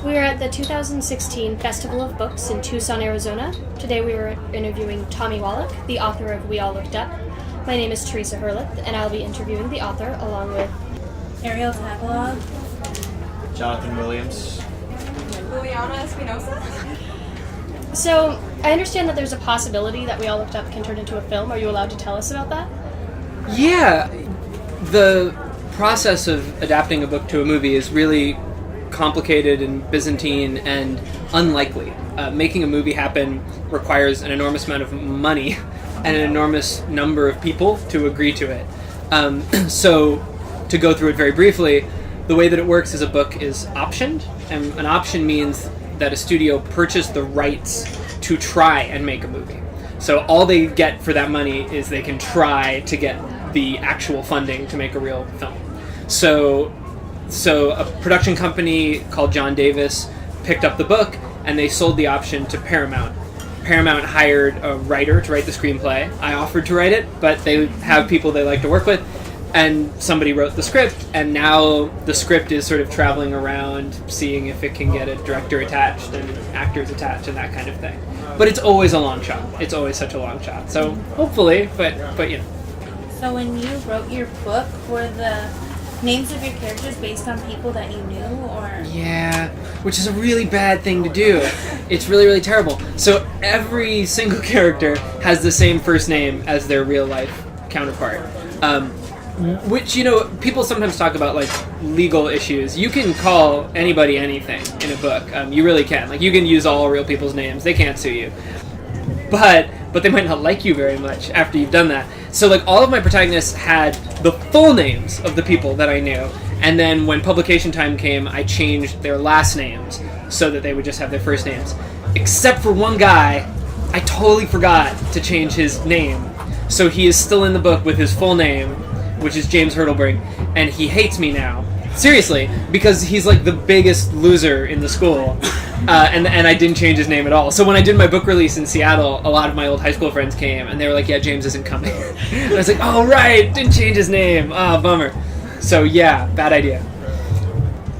We are at the 2016 Festival of Books in Tucson, Arizona. Today we are interviewing Tommy Wallach, the author of We All Looked Up. My name is Teresa Hurlith, and I'll be interviewing the author along with Ariel Tagalog, Jonathan Williams, Juliana Espinosa. So, I understand that there's a possibility that We All Looked Up can turn into a film. Are you allowed to tell us about that? Yeah, the process of adapting a book to a movie is really complicated and Byzantine and unlikely. Making a movie happen requires an enormous amount of money and an enormous number of people to agree to it. So, to go through it very briefly, the way that it works is a book is optioned, and an option means that a studio purchased the rights to try and make a movie. So all they get for that money is they can try to get the actual funding to make a real film. So a production company called John Davis picked up the book and they sold the option to Paramount. Paramount hired a writer to write the screenplay. I offered to write it, but they have people they like to work with. And somebody wrote the script, and now the script is sort of traveling around, seeing if it can get a director attached and actors attached and that kind of thing. But it's always a long shot. It's always such a long shot. So hopefully, but you know. So when you wrote your book, were the names of your characters based on people that you knew, or? Yeah, which is a really bad thing to do. It's really, really terrible. So every single character has the same first name as their real life counterpart. Which, you know, people sometimes talk about, like, legal issues. You can call anybody anything in a book. You really can. Like, you can use all real people's names. They can't sue you. But they might not like you very much after you've done that. So, like, all of my protagonists had the full names of the people that I knew. And then when publication time came, I changed their last names so that they would just have their first names. Except for one guy, I totally forgot to change his name. So he is still in the book with his full name, which is James Hurtlebring, and he hates me now. Seriously, because he's like the biggest loser in the school, and I didn't change his name at all. So when I did my book release in Seattle, a lot of my old high school friends came, and they were like, yeah, James isn't coming. And I was like, oh right, didn't change his name. Ah, bummer. So yeah, bad idea.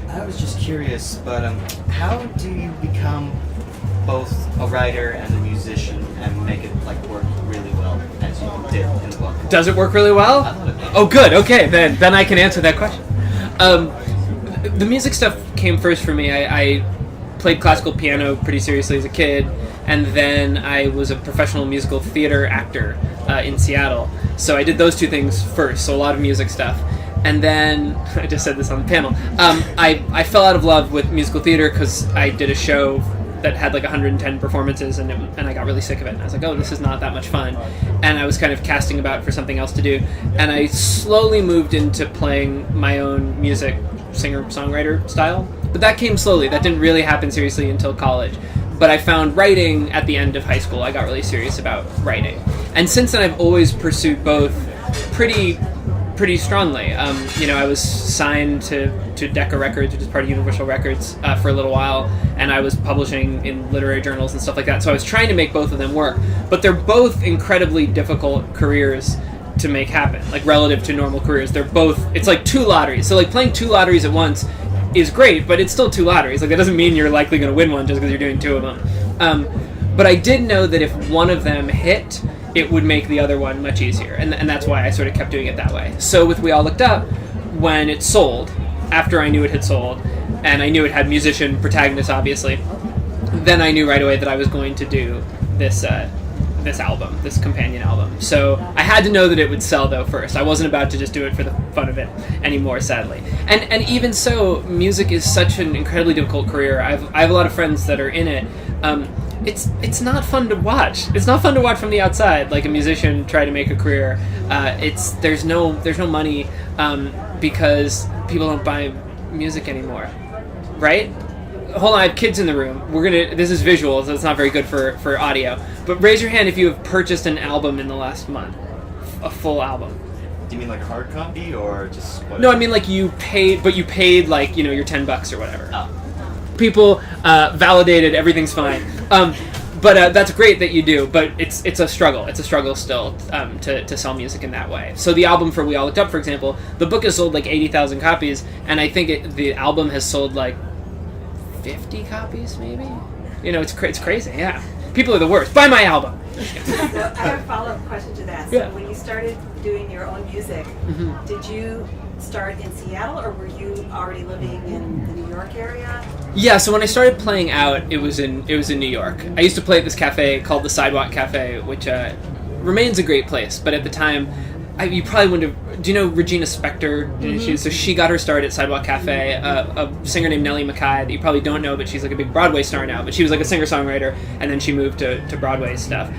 I was just curious, but how do you become both a writer and a musician and make it like work really well as you did in the book? Does it work really well? I thought it did. Oh, good. Okay, then I can answer that question. The music stuff came first for me. I played classical piano pretty seriously as a kid, and then I was a professional musical theater actor in Seattle. So I did those two things first, so a lot of music stuff. And then, I just said this on the panel, I fell out of love with musical theater because I did a show that had like 110 performances, and I got really sick of it. And I was like, oh, this is not that much fun. And I was kind of casting about for something else to do. And I slowly moved into playing my own music, singer-songwriter style. But that came slowly. That didn't really happen seriously until college. But I found writing at the end of high school. I got really serious about writing. And since then, I've always pursued both pretty strongly. You know, I was signed to Decca Records, which is part of Universal Records, for a little while, and I was publishing in literary journals and stuff like that. So I was trying to make both of them work, but they're both incredibly difficult careers to make happen, like relative to normal careers. They're both, it's like two lotteries. So like playing two lotteries at once is great, but it's still two lotteries. Like that doesn't mean you're likely going to win one just because you're doing two of them. But I did know that if one of them hit, it would make the other one much easier, and that's why I sort of kept doing it that way. So with We All Looked Up, when it sold, after I knew it had sold, and I knew it had musician protagonists, obviously, then I knew right away that I was going to do this album, this companion album. So I had to know that it would sell, though, first. I wasn't about to just do it for the fun of it anymore, sadly. And even so, music is such an incredibly difficult career. I have a lot of friends that are in it. It's not fun to watch. It's not fun to watch from the outside, like a musician try to make a career. There's no money because people don't buy music anymore, right? Hold on, I have kids in the room. This is visual, so it's not very good for audio. But raise your hand if you have purchased an album in the last month, a full album. Do you mean like a hard copy or just? Whatever? No, I mean like you paid like your $10 or whatever. Oh. People validated, everything's fine. But that's great that you do, but it's a struggle. It's a struggle still to sell music in that way. So the album for We All Looked Up, for example, the book has sold like 80,000 copies, and I think the album has sold like 50 copies, maybe. You know, it's crazy. Yeah, people are the worst. Buy my album. So I have a follow-up question to that. So Yeah. when you started doing your own music, did you start in Seattle, or were you already living in the New York area? Yeah, so when I started playing out, it was in New York. I used to play at this cafe called the Sidewalk Cafe, which remains a great place. But at the time, you probably wouldn't have. Do you know Regina Spektor? So she got her start at Sidewalk Cafe. A singer named Nellie Mackay that you probably don't know, but she's like a big Broadway star now. But she was like a singer-songwriter, and then she moved to Broadway stuff.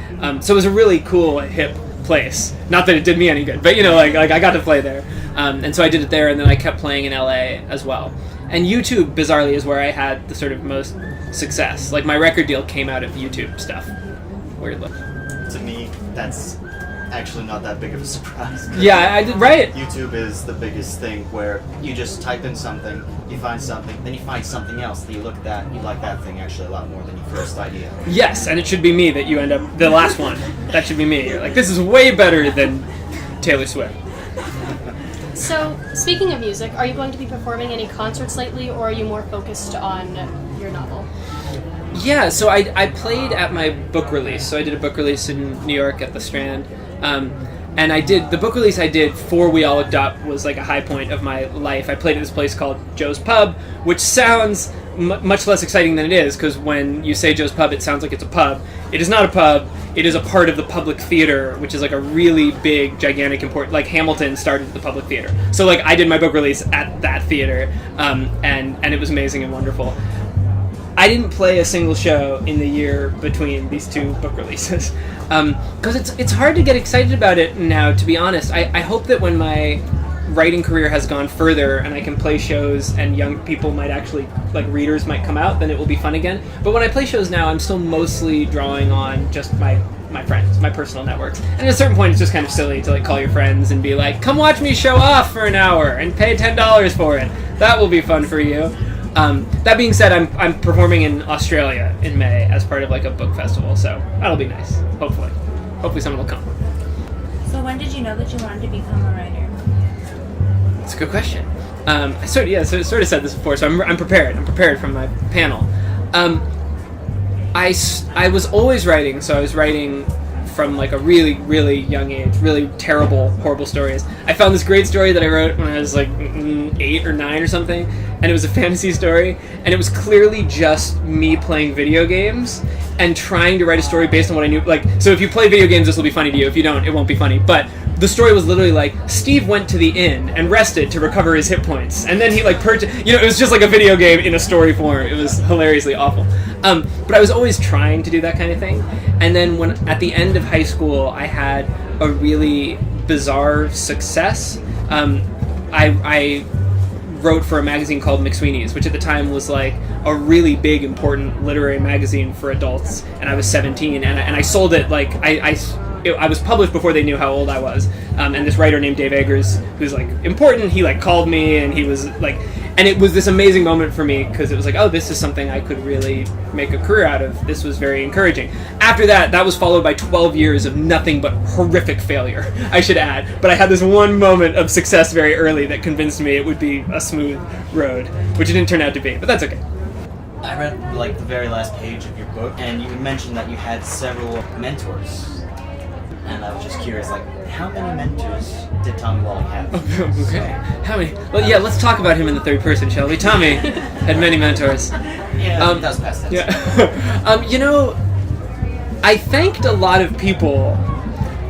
So it was a really cool, hip place. Not that it did me any good, but you know, like I got to play there. And so I did it there, and then I kept playing in LA as well. And YouTube, bizarrely, is where I had the sort of most success. Like my record deal came out of YouTube stuff. Weirdly. To me, that's actually not that big of a surprise. Yeah, I did, right? YouTube is the biggest thing where you just type in something, you find something, then you find something else, then you look at that, you like that thing actually a lot more than your first idea. Yes, and it should be me that you end up the last one. That should be me. You're like, this is way better than Taylor Swift. So, speaking of music, are you going to be performing any concerts lately, or are you more focused on your novel? Yeah, so I played at my book release. So I did a book release in New York at the Strand. And I did, the book release I did for We All Looked Up was like a high point of my life. I played at this place called Joe's Pub, which sounds much less exciting than it is, because when you say Joe's Pub, it sounds like it's a pub. It is not a pub. It is a part of the Public Theater, which is like a really big, gigantic, important, like Hamilton started the Public Theater. So like I did my book release at that theater, and it was amazing and wonderful. I didn't play a single show in the year between these two book releases, because it's hard to get excited about it now, to be honest. I hope that when my writing career has gone further and I can play shows and young people might actually, like readers might come out, then it will be fun again. But when I play shows now, I'm still mostly drawing on just my friends, my personal networks. And at a certain point, it's just kind of silly to like call your friends and be like, come watch me show off for an hour and pay $10 for it. That will be fun for you. That being said, I'm performing in Australia in May as part of like a book festival, so that'll be nice. Hopefully someone will come. So when did you know that you wanted to become a writer? That's a good question. I sort of said this before, so I'm prepared. I'm prepared from my panel. I was always writing, so I was writing from like a really, really young age, really terrible, horrible stories. I found this great story that I wrote when I was like 8 or 9 or something, and it was a fantasy story, and it was clearly just me playing video games and trying to write a story based on what I knew. Like, so if you play video games, this will be funny to you. If you don't, it won't be funny. But the story was literally like, Steve went to the inn and rested to recover his hit points, and then he like purchased, it was just like a video game in a story form. It was hilariously awful. But I was always trying to do that kind of thing. And then when at the end of high school, I had a really bizarre success. I wrote for a magazine called McSweeney's, which at the time was like a really big, important literary magazine for adults, and I was 17, and I sold it like I was published before they knew how old I was, and this writer named Dave Eggers, who's like important, he like called me, and he was like, and it was this amazing moment for me, because it was like, oh, this is something I could really make a career out of. This was very encouraging. After that was followed by 12 years of nothing but horrific failure, I should add, but I had this one moment of success very early that convinced me it would be a smooth road, which it didn't turn out to be, but that's okay. I read like the very last page of your book, and you mentioned that you had several mentors. And I was just curious, like, how many mentors did Tommy Wallach have? Okay. How many? Well, yeah, let's talk about him in the third person, shall we? Tommy had many mentors. Yeah, that was past tense. Yeah. I thanked a lot of people.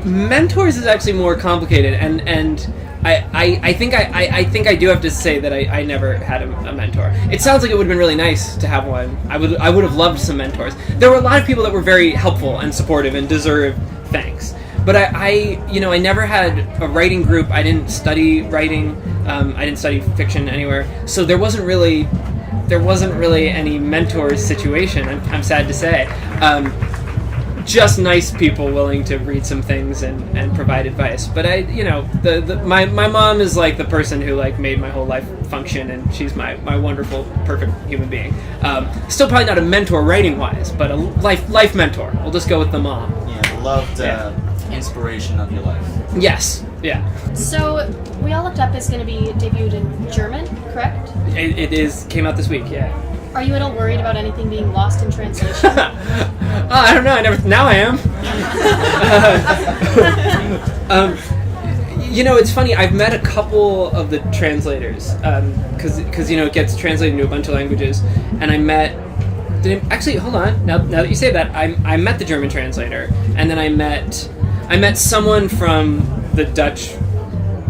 Mentors is actually more complicated, and I think I do have to say that I never had a mentor. It sounds like it would have been really nice to have one. I would have loved some mentors. There were a lot of people that were very helpful and supportive and deserved thanks. But I never had a writing group. I didn't study writing. I didn't study fiction anywhere. So there wasn't really any mentor situation. I'm sad to say. Just nice people willing to read some things and provide advice. But my mom is like the person who like made my whole life function, and she's my wonderful, perfect human being. Still probably not a mentor writing wise, but a life mentor. We'll just go with the mom. Yeah, loved inspiration of your life. Yes. Yeah. So, We All Looked Up is going to be debuted in German, correct? It came out this week. Yeah. Are you at all worried about anything being lost in translation? I don't know. Now I am. It's funny. I've met a couple of the translators because it gets translated into a bunch of languages, and I met. Actually, hold on. Now that you say that, I met the German translator, and then I met someone from the Dutch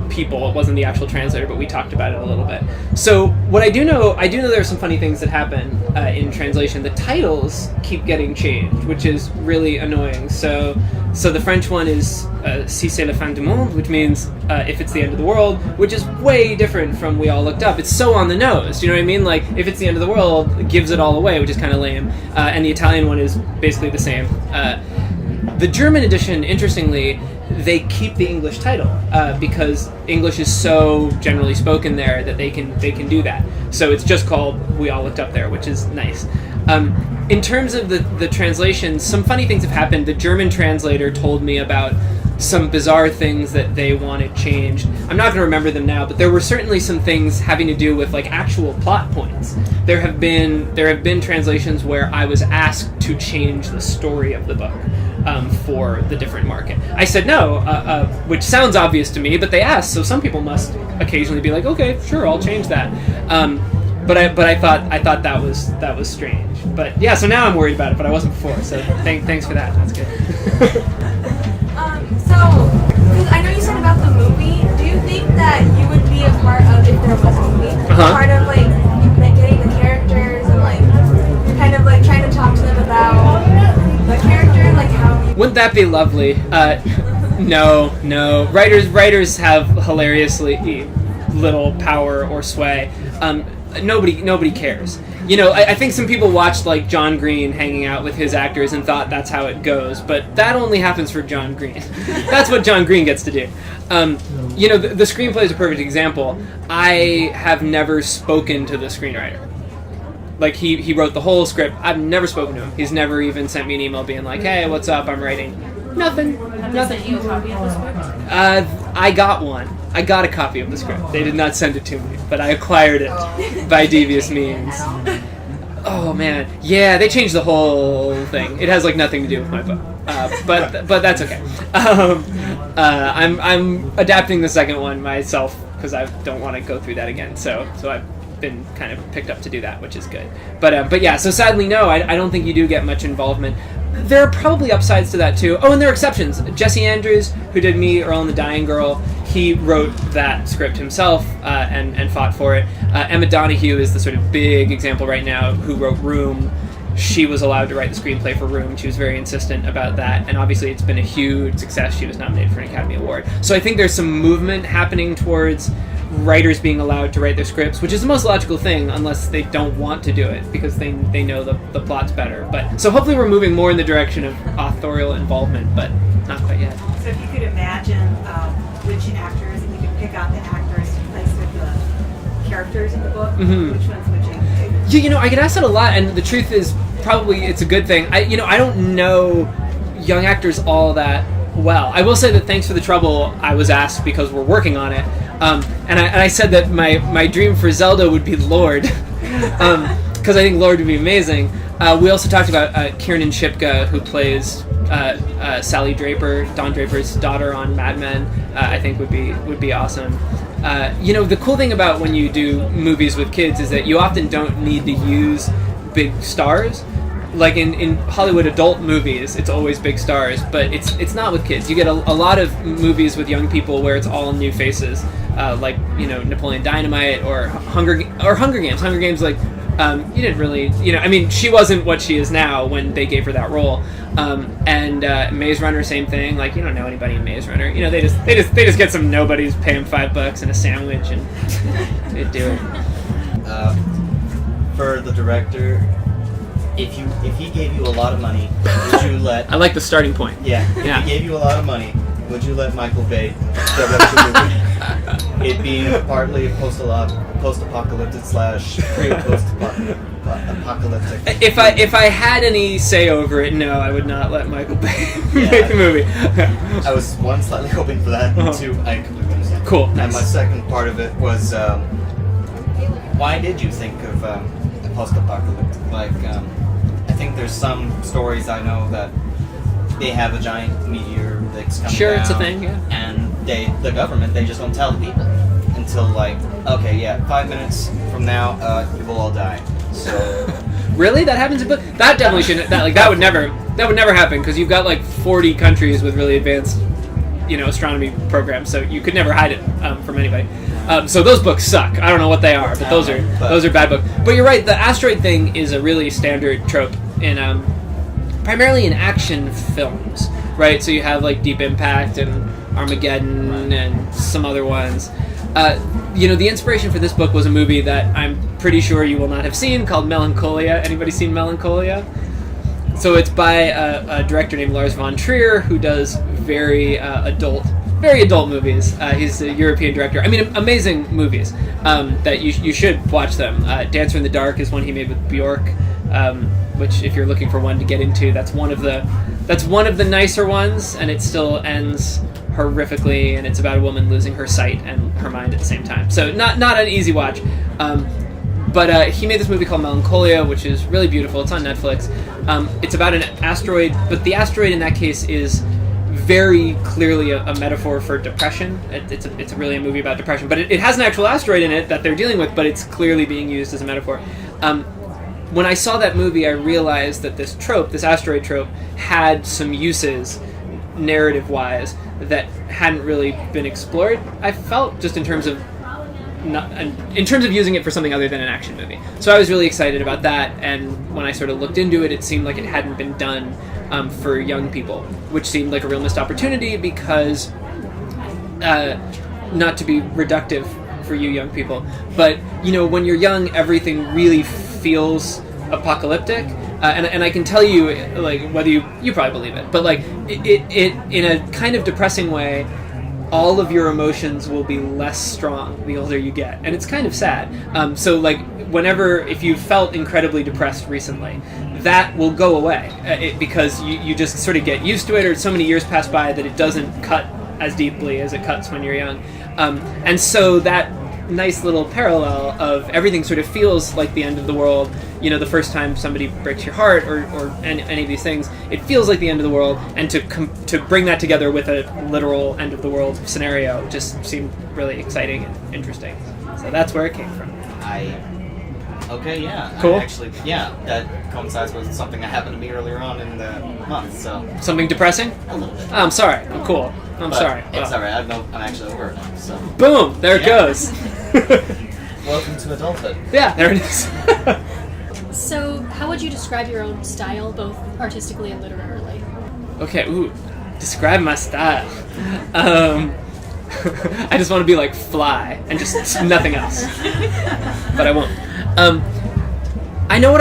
people. It wasn't the actual translator, but we talked about it a little bit. So what I do know there are some funny things that happen in translation. The titles keep getting changed, which is really annoying. So the French one is Si c'est la fin du monde, which means if it's the end of the world, which is way different from We All Looked Up. It's so on the nose. Do you know what I mean? Like, if it's the end of the world, it gives it all away, which is kind of lame. And the Italian one is basically the same. The German edition, interestingly, they keep the English title because English is so generally spoken there that they can do that. So it's just called We All Looked Up There, which is nice. In terms of the translation, some funny things have happened. The German translator told me about some bizarre things that they wanted changed. I'm not going to remember them now, but there were certainly some things having to do with like actual plot points. There have been translations where I was asked to change the story of the book for the different market. I said no, which sounds obvious to me, but they asked, so some people must occasionally be like, okay, sure, I'll change that. But I thought that was strange. But yeah, so now I'm worried about it, but I wasn't before. So thanks for that. That's good. Because I know you said about the movie, do you think that you would be a part of, if there was a movie, part of like getting the characters and like kind of like trying to talk to them about the character, like how you... Wouldn't that be lovely? No. Writers have hilariously little power or sway. Nobody cares. I think some people watched like John Green hanging out with his actors and thought that's how it goes, but that only happens for John Green. That's what John Green gets to do. The screenplay is a perfect example. I have never spoken to the screenwriter. Like, he wrote the whole script. I've never spoken to him. He's never even sent me an email being like, hey, what's up, I'm writing. Nothing. Have they sent you a copy of the script? I got one. I got a copy of the script. They did not send it to me, but I acquired it by devious means. Oh man, yeah, they changed the whole thing. It has like nothing to do with my book, but that's okay. I'm adapting the second one myself because I don't want to go through that again. So I've been kind of picked up to do that, which is good. But yeah, so sadly, no, I don't think you do get much involvement. There are probably upsides to that too. Oh, and there are exceptions. Jesse Andrews, who did Me, Earl and the Dying Girl, he wrote that script himself and fought for it. Emma Donoghue is the sort of big example right now who wrote Room. She was allowed to write the screenplay for Room. She was very insistent about that, and obviously it's been a huge success. She was nominated for an Academy Award. So I think there's some movement happening towards writers being allowed to write their scripts, which is the most logical thing, unless they don't want to do it because they know the plot's better. But so hopefully we're moving more in the direction of authorial involvement, but not quite yet. So if you could imagine which actors, and you could pick out the actors to place with the characters in the book, which ones would you pick? I get asked that a lot, and the truth is probably it's a good thing. I don't know young actors all that well. I will say that Thanks for the Trouble I was asked because we're working on it. And I said that my dream for Zelda would be Lord, because I think Lord would be amazing. We also talked about Kiernan Shipka, who plays Sally Draper, Don Draper's daughter on Mad Men. I think would be awesome. The cool thing about when you do movies with kids is that you often don't need to use big stars. Like in Hollywood adult movies, it's always big stars, but it's not with kids. You get a lot of movies with young people where it's all new faces, like Napoleon Dynamite or Hunger Games. Hunger Games, like you didn't really, she wasn't what she is now when they gave her that role. And Maze Runner, same thing. Like, you don't know anybody in Maze Runner. They just get some nobodies, pay them $5 and a sandwich, and they do it. For the director, if he gave you a lot of money, would you let? I like the starting point. Yeah. If he gave you a lot of money, would you let Michael Bay direct your movie? It being partly post-apocalyptic / pre-post-apocalyptic. If I had any say over it, no, I would not let Michael Bay make the movie. I was one slightly hoping for that, and two, I completely understand. Cool. And Nice. my second part of it was, why did you think of post-apocalyptic. Like, I think there's some stories I know that they have a giant meteor that's coming Sure, down. it's a thing, yeah. And the government, they just don't tell the people until like, okay, yeah, 5 minutes from now, you will all die. So. Really? That happens in book? That definitely shouldn't. That would never happen because you've got like 40 countries with really advanced, astronomy programs, so you could never hide it from anybody. So those books suck. I don't know what they are, but those are bad books. But you're right. The asteroid thing is a really standard trope in primarily in action films, right? So you have like Deep Impact and Armageddon and some other ones. The inspiration for this book was a movie that I'm pretty sure you will not have seen called Melancholia. Anybody seen Melancholia? So it's by a director named Lars von Trier, who does very adult movies. He's a European director. I mean, amazing movies that you should watch them. Dancer in the Dark is one he made with Bjork, which if you're looking for one to get into, that's one of the nicer ones, and it still ends horrifically, and it's about a woman losing her sight and her mind at the same time. So not an easy watch. But he made this movie called Melancholia, which is really beautiful. It's on Netflix. It's about an asteroid, but the asteroid in that case is very clearly a metaphor for depression. It's really a movie about depression, but it has an actual asteroid in it that they're dealing with, but it's clearly being used as a metaphor. When I saw that movie, I realized that this asteroid trope, had some uses, narrative-wise, that hadn't really been explored. I felt just in terms of using it for something other than an action movie. So I was really excited about that, and when I sort of looked into it, it seemed like it hadn't been done for young people, which seemed like a real missed opportunity because, not to be reductive for you young people, but when you're young, everything really feels apocalyptic. And I can tell you, like, whether you probably believe it, but like it in a kind of depressing way, all of your emotions will be less strong the older you get, and it's kind of sad. So like if you felt incredibly depressed recently, that will go away because you just sort of get used to it, or so many years pass by that it doesn't cut as deeply as it cuts when you're young. And so that nice little parallel of everything sort of feels like the end of the world. The first time somebody breaks your heart or any of these things, it feels like the end of the world, and to bring that together with a literal end of the world scenario just seemed really exciting and interesting. So that's where it came from. Okay, yeah. Cool. That coincides with something that happened to me earlier on in the month, so... Something depressing? A little bit. Oh, I'm sorry. I'm cool. I'm sorry. It's alright, I'm actually over it now, so... Boom! There it goes. Welcome to adulthood. Yeah, there it is. So, how would you describe your own style, both artistically and literarily? Okay, describe my style. I just want to be like Fly and just nothing else. But I won't. I know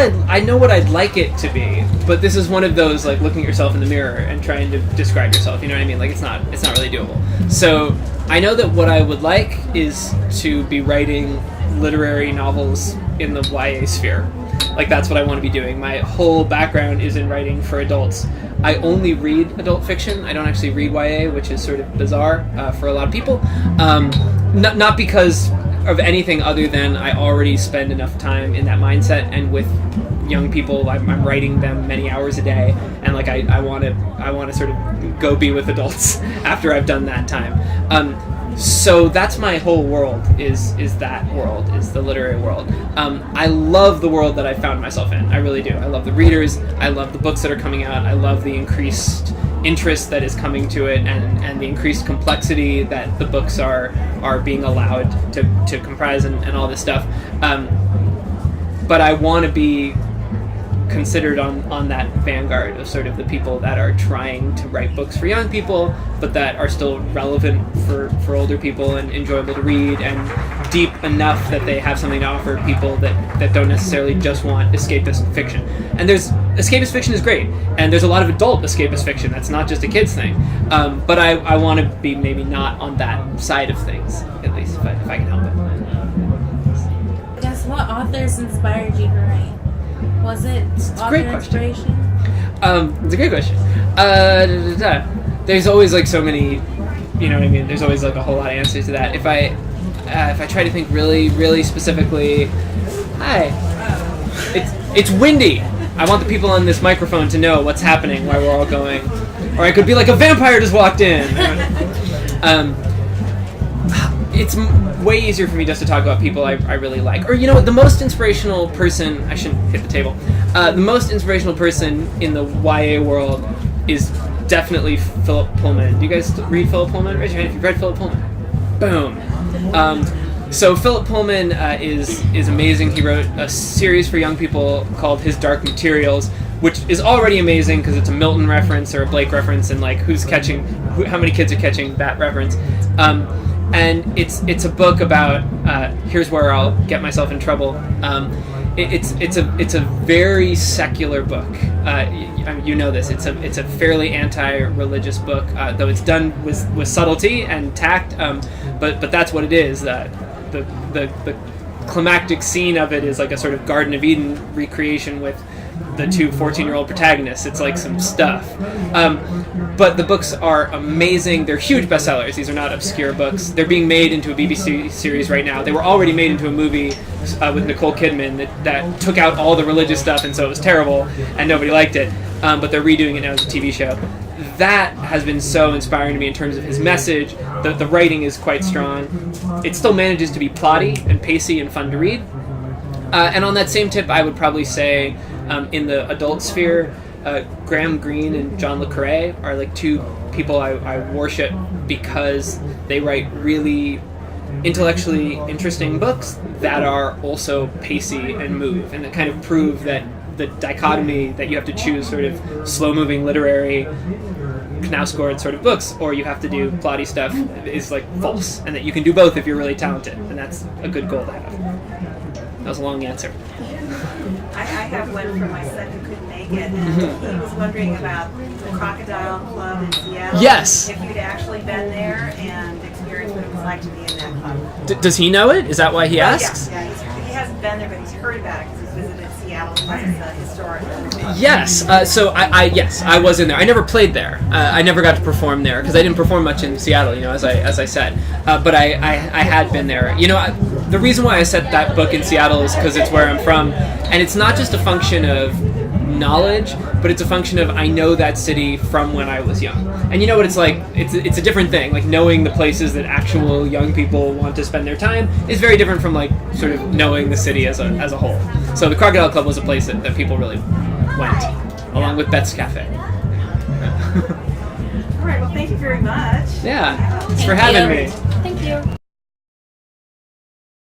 what I'd like it to be, but this is one of those like looking at yourself in the mirror and trying to describe yourself. You know what I mean? Like it's not really doable. So I know that what I would like is to be writing literary novels in the YA sphere. Like that's what I want to be doing. My whole background is in writing for adults. I only read adult fiction. I don't actually read YA, which is sort of bizarre for a lot of people. Not because of anything other than I already spend enough time in that mindset, and with young people, I'm writing them many hours a day, and like I want to sort of go be with adults after I've done that time. So that's my whole world is that world, is the literary world. I love the world that I found myself in. I really do. I love the readers. I love the books that are coming out. I love the increased interest that is coming to it, and the increased complexity that the books are being allowed to comprise and all this stuff. But I want to be considered on that vanguard of sort of the people that are trying to write books for young people, but that are still relevant for older people and enjoyable to read and deep enough that they have something to offer people that don't necessarily just want escapist fiction. And escapist fiction is great, and there's a lot of adult escapist fiction that's not just a kid's thing. But I want to be maybe not on that side of things, at least if I can help it. Guess what authors inspired you to write? Was it author inspiration? It's a great question. There's always like so many, you know what I mean? There's always like a whole lot of answers to that. If I try to think really, really specifically, hi. It's windy. I want the people on this microphone to know what's happening while we're all going. Or I could be like, a vampire just walked in. It's way easier for me just to talk about people I really like. Or, you know what, the most inspirational person, I shouldn't hit the table, the most inspirational person in the YA world is definitely Philip Pullman. Do you guys read Philip Pullman? Raise your hand if you've read Philip Pullman. Boom. So Philip Pullman is amazing. He wrote a series for young people called His Dark Materials, which is already amazing because it's a Milton reference or a Blake reference, and like how many kids are catching that reference. And it's a book about here's where I'll get myself in trouble. It's a very secular book. You know this. It's a fairly anti-religious book, though it's done with subtlety and tact. But that's what it is. The climactic scene of it is like a sort of Garden of Eden recreation with the two 14-year-old protagonists. It's like some stuff. But the books are amazing. They're huge bestsellers. These are not obscure books. They're being made into a BBC series right now. They were already made into a movie with Nicole Kidman that took out all the religious stuff, and so it was terrible, and nobody liked it. But they're redoing it now as a TV show. That has been so inspiring to me in terms of his message. The writing is quite strong. It still manages to be plotty and pacey and fun to read. And on that same tip, I would probably say in the adult sphere, Graham Greene and John le Carré are like two people I worship because they write really intellectually interesting books that are also pacey and move, and that kind of prove that the dichotomy that you have to choose sort of slow-moving literary canal-scored sort of books, or you have to do plotty stuff, is like false, and that you can do both if you're really talented, and that's a good goal to have. That was a long answer. I have one for my son who couldn't make it, and he was wondering about the Crocodile Club in Seattle. Yes. If you'd actually been there and experienced what it was like to be in that club. Does he know it? Is that why he asks? Yeah, he hasn't been there, but he's heard about it because he's visited Seattle because it's a historic club. Yes. So I was in there. I never played there. I never got to perform there because I didn't perform much in Seattle, as I said. But I had been there. The reason why I set that book in Seattle is because it's where I'm from, and it's not just a function of knowledge, but it's a function of I know that city from when I was young. And you know what it's like? It's a different thing. Like knowing the places that actual young people want to spend their time is very different from like sort of knowing the city as a whole. So the Crocodile Club was a place that people really went, along with Bet's Cafe. All right, well, thank you very much. Yeah, thanks for having me. Thank you.